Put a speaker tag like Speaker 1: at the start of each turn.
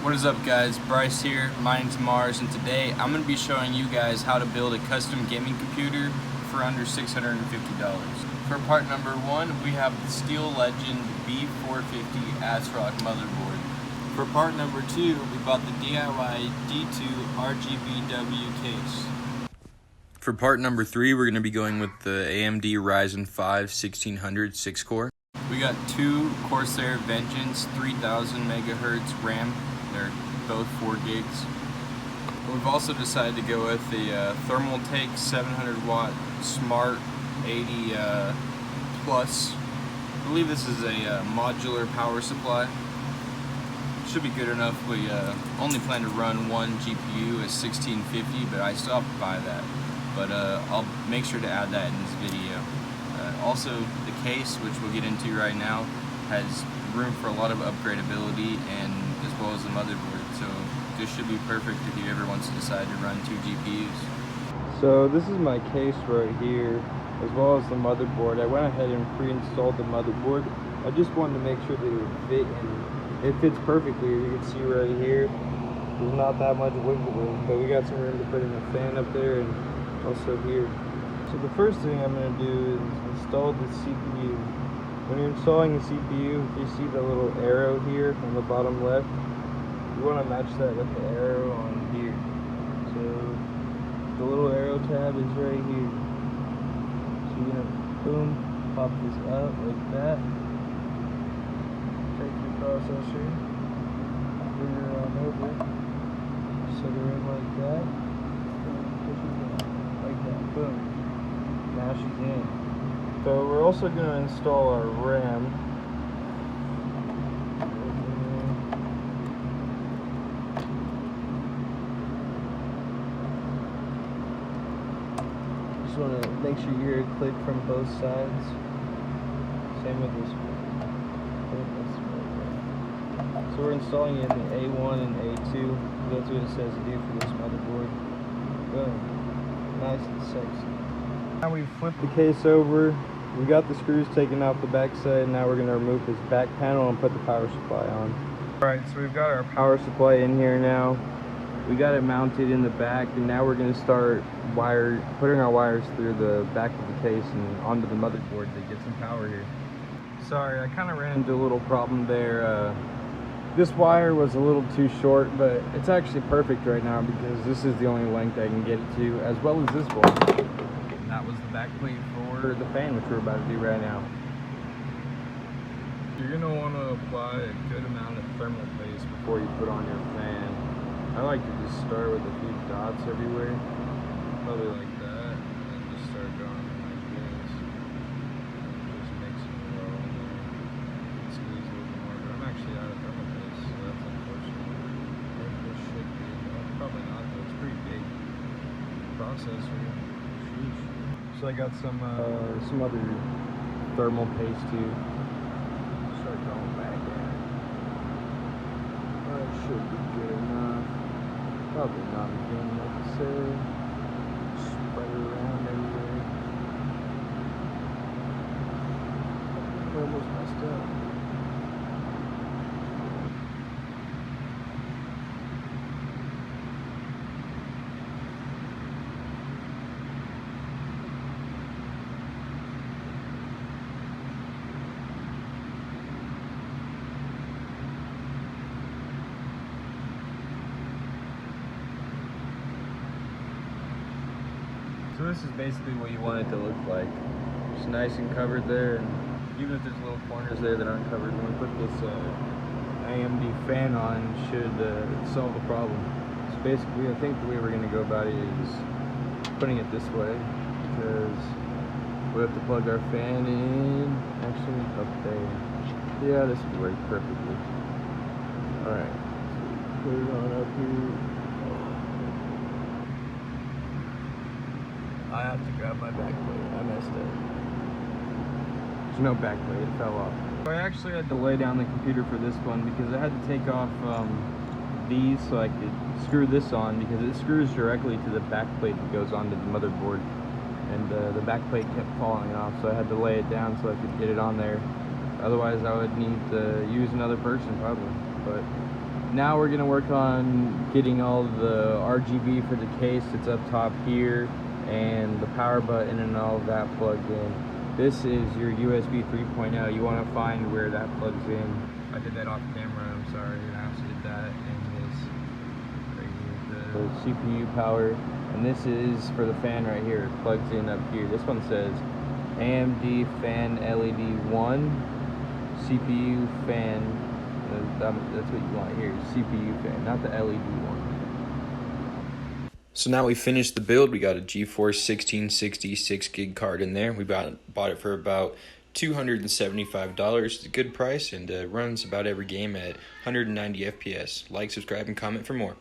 Speaker 1: What is up, guys? Bryce here. My name's Mars, and today I'm going to be showing you guys how to build a custom gaming computer for under $650. For part number one, we have the Steel Legend B450 ASRock motherboard. For part number two, we bought the DIY D2 RGBW case. For part number three, we're going to be going with the AMD Ryzen 5 1600 6-core. We got two Corsair Vengeance 3000 megahertz RAM. They're both 4 gigs. We've also decided to go with the Thermaltake 700 watt Smart 80 Plus. I believe this is a modular power supply. Should be good enough. We only plan to run one GPU at 1650, but I still have to buy that. But I'll make sure to add that in this video. Also, the case, which we'll get into right now, has room for a lot of upgradability, and as well as the motherboard. So this should be perfect if you ever want to decide to run 2 GPUs. So this is my case right here, as well as the motherboard. I went ahead and pre-installed the motherboard. I just wanted to make sure that it would fit, and it fits perfectly. You can see right here, there's not that much wiggle room, but we got some room to put in a fan up there and also here. So the first thing I'm going to do is install the CPU. When you're installing the CPU, if you see the little arrow here on the bottom left, you want to match that with the arrow on here. So the little arrow tab is right here. So you're going to boom, pop this up like that. Take your processor, bring her on over, set her in like that, push it down like that, boom. Now she's in. So we're also going to install our RAM. Just want to make sure you're click from both sides. Same with this one. So we're installing it in A1 and A2. That's what it says to do for this motherboard. Boom. Nice and sexy. Now we've flipped the case over, we got the screws taken off the back side, now we're going to remove this back panel and put the power supply on. Alright, so we've got our power supply in here now. We got it mounted in the back, and now we're going to start putting our wires through the back of the case and onto the motherboard to get some power here. Sorry, I kind of ran into a little problem there. This wire was a little too short, but it's actually perfect right now because this is the only length I can get it to, as well as this one. That was the back plate for the fan, which we're about to do right now. You're going to want to apply a good amount of thermal paste before you put on your fan. I like to just start with a few dots everywhere, probably like that, and then just start going like this. Just mixing it all in there. Squeeze a little more, but I'm actually out of thermal paste, so that's unfortunate. This should be, probably not, though. It's pretty big processor. Sheesh. So I got some other thermal paste too. Start going back in. That should be good enough. Probably not again necessary. Spread it around everywhere. Almost messed up. So this is basically what you want it to look like. Just nice and covered there, and even if there's little corners there that aren't covered, when we put this AMD fan on, it should solve the problem. So basically, I think the way we're going to go about it is putting it this way, because we have to plug our fan in, actually up there. Yeah, this would work perfectly. Alright, so put it on up here. I have to grab my back plate. I messed up. There's no back plate. It fell off. So I actually had to lay down the computer for this one because I had to take off these so I could screw this on, because it screws directly to the back plate that goes onto the motherboard. And the back plate kept falling off, so I had to lay it down so I could get it on there. Otherwise I would need to use another person probably. But Now we're gonna work on getting all the RGB for the case that's up top here, and the power button and all of that plugged in. This is your USB 3.0. You want to find where that plugs in. I did that off camera, I'm sorry. I also did that, and this right here, the CPU power. And this is for the fan right here. It plugs in up here. This one says AMD fan LED 1, CPU fan. That's what you want here, CPU fan, not the LED one. So now we finished the build. We got a GeForce 1660 6 gig card in there. We bought it for about $275. It's a good price, and runs about every game at 190 FPS. Like, subscribe, and comment for more.